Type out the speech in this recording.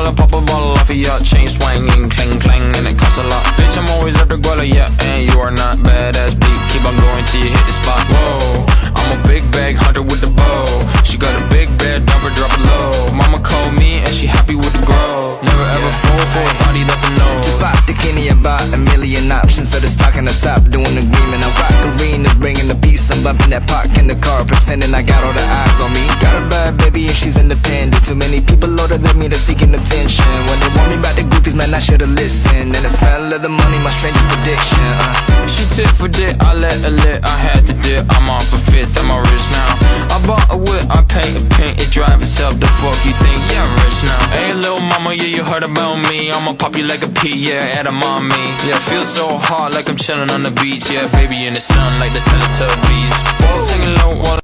I'll pop a bottle off of your chain swinging, clang clang, and it costs a lot. Bitch, I'm always at the guala, yeah, and you are not badass beat. Keep on going till you hit the spot. Whoa, I'm a big bag hunter with the bow. She got a big bed, number drop it low. Mama called me and she happy with the grow. Never ever fall for a body that's a no. Just bought the Kenny, about a million options. So the stock and I stop doing agreement. I rock arenas, bringing the peace. I'm bumping that park in the car, pretending I got all the eyes on me. Got a bad baby and she's independent. Too many people older than me, they're seeking attention. When they want me about the groupies, man, I should've listened. And the smell of the money, my strangest addiction. She tit for dit, I let her lit. I had to dip, I'm on for fifth, I'm rich now. I bought a whip, I paint a pink, it drive itself. The fuck you think? Yeah, I'm rich now. Hey, little mama, yeah, you heard about me. I'ma pop you like a pea, yeah, at a mommy. Yeah, feel so hot like I'm chilling on the beach. Yeah, baby in the sun like the Teletubbies. Balls hanging low while